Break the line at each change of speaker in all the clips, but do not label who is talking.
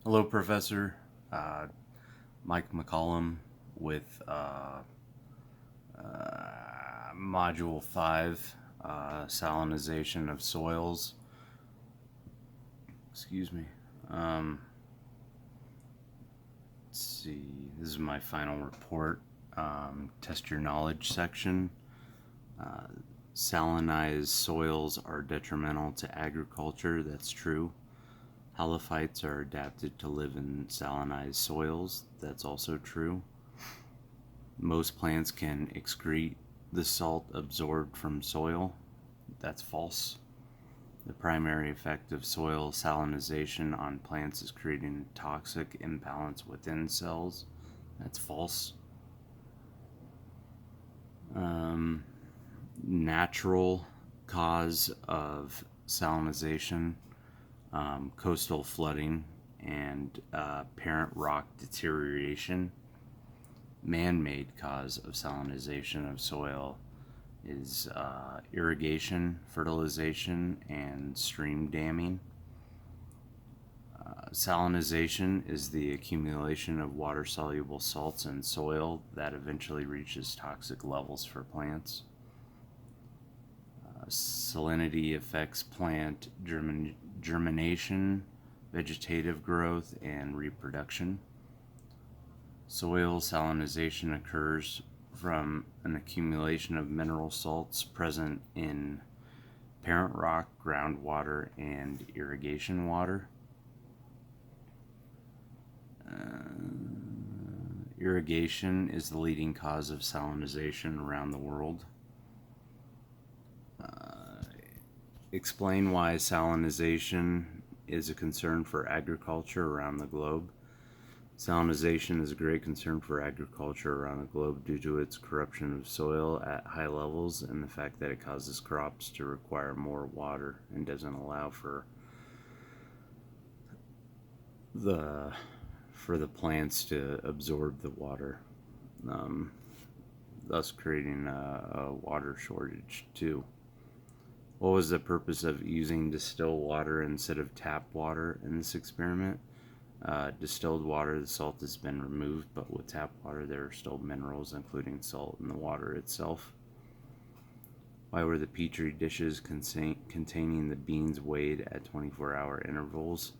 Hello, Professor. Mike McCollum with Module 5, Salinization of Soils. Excuse me. Um, let's see. This is my final report. Test your knowledge section. Uh, Salinized soils are detrimental to agriculture. That's true. Halophytes are adapted to live in salinized soils. That's also true. Most plants can excrete the salt absorbed from soil. That's false. The primary effect of soil salinization on plants is creating a toxic imbalance within cells. That's false. Natural cause of salinization, coastal flooding, and parent rock deterioration. Man-made cause of salinization of soil is irrigation, fertilization, and stream damming. Salinization is the accumulation of water-soluble salts in soil that eventually reaches toxic levels for plants. Salinity affects plant germination, vegetative growth, and reproduction. Soil salinization occurs from an accumulation of mineral salts present in parent rock, groundwater, and irrigation water. Irrigation is the leading cause of salinization around the world. Explain why salinization is a concern for agriculture around the globe. Salinization is a great concern for agriculture around the globe due to its corruption of soil at high levels and the fact that it causes crops to require more water and doesn't allow for the plants to absorb the water, thus creating a water shortage too. What was the purpose of using distilled water instead of tap water in this experiment? Distilled water, the salt has been removed, but with tap water there are still minerals, including salt, in the water itself. Why were the petri dishes containing the beans weighed at 24-hour intervals?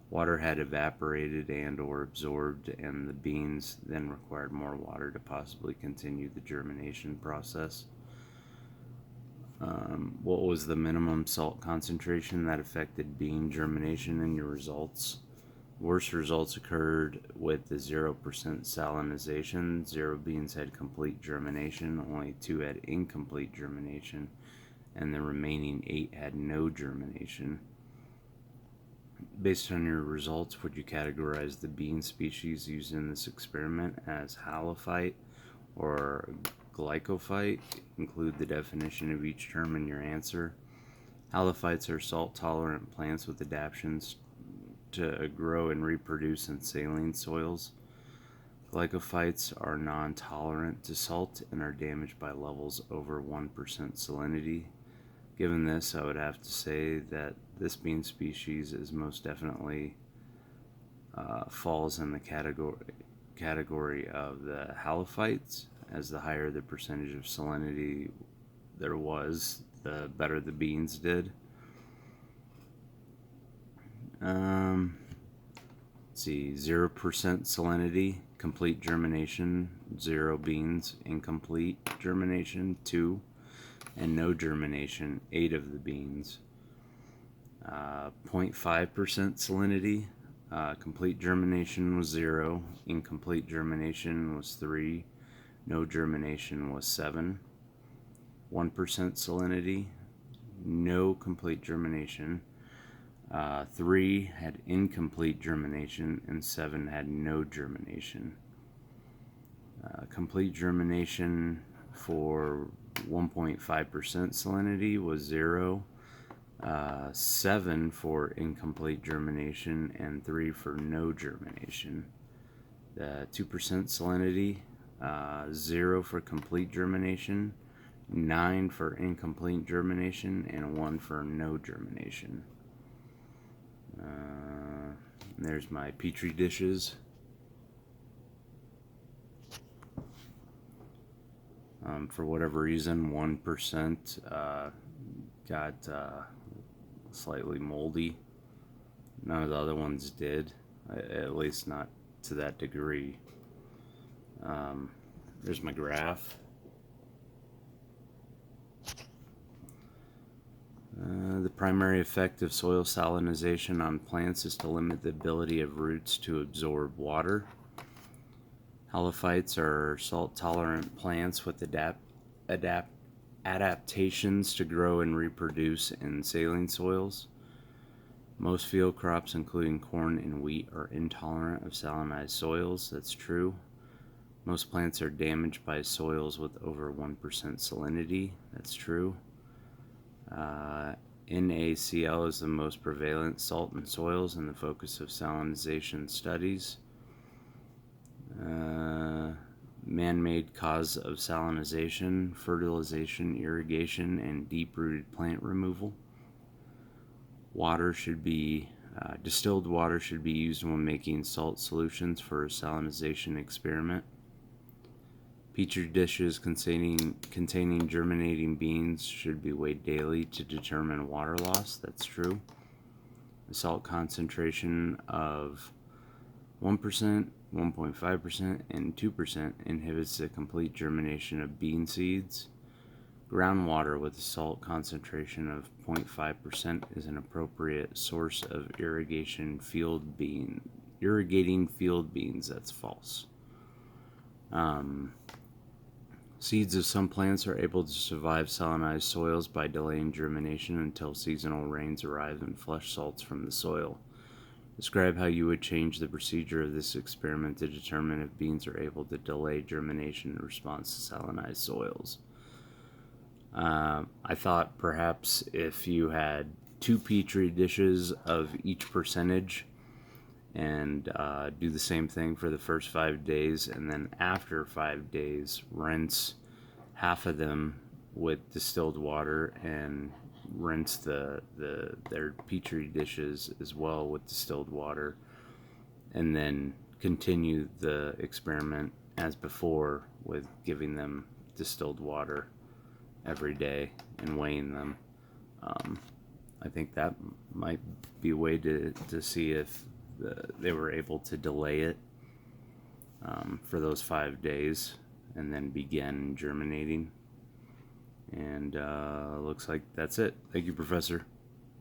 Water had evaporated and or absorbed, and the beans then required more water to possibly continue the germination process. What was the minimum salt concentration that affected bean germination in your results? Worst results occurred with the 0% salinization. 0 beans had complete germination, only 2 had incomplete germination, and the remaining 8 had no germination. Based on your results, would you categorize the bean species used in this experiment as halophyte or glycophyte? Include the definition of each term in your answer. Halophytes are salt-tolerant plants with adaptations to grow and reproduce in saline soils. Glycophytes are non-tolerant to salt and are damaged by levels over 1% salinity. Given this, I would have to say that this bean species is most definitely falls in the category of the halophytes, as the higher the percentage of salinity there was, the better the beans did. Let's see, 0% salinity, complete germination, 0 beans, incomplete germination, 2, and no germination, 8 of the beans. 0.5% salinity, complete germination was 0, incomplete germination was 3, no germination was 7. 1% salinity, no complete germination. 3 had incomplete germination, and 7 had no germination. Complete germination for 1.5% salinity was 0, 7 for incomplete germination, and 3 for no germination. 2% salinity, 0 for complete germination, 9 for incomplete germination, and 1 for no germination. And there's my petri dishes. For whatever reason, 1% got slightly moldy. None of the other ones did, at least not to that degree. There's my graph. The primary effect of soil salinization on plants is to limit the ability of roots to absorb water. Halophytes are salt-tolerant plants with adaptations to grow and reproduce in saline soils. Most field crops, including corn and wheat, are intolerant of salinized soils. That's true. Most plants are damaged by soils with over 1% salinity. That's true. NaCl is the most prevalent salt in soils and the focus of salinization studies. Man-made cause of salinization: fertilization, irrigation, and deep-rooted plant removal. Distilled water should be used when making salt solutions for a salinization experiment. Petri dishes containing germinating beans should be weighed daily to determine water loss. That's true. A salt concentration of 1%, 1.5%, and 2% inhibits the complete germination of bean seeds. Groundwater with a salt concentration of 0.5% is an appropriate source of irrigating field beans. That's false. Seeds of some plants are able to survive salinized soils by delaying germination until seasonal rains arrive and flush salts from the soil. Describe how you would change the procedure of this experiment to determine if beans are able to delay germination in response to salinized soils. I thought perhaps if you had 2 petri dishes of each percentage and do the same thing for the first 5 days, and then after 5 days rinse half of them with distilled water and rinse their petri dishes as well with distilled water, and then continue the experiment as before with giving them distilled water every day and weighing them. I think that might be a way to see if they were able to delay it for those 5 days and then begin germinating. And looks like that's it. Thank you, Professor.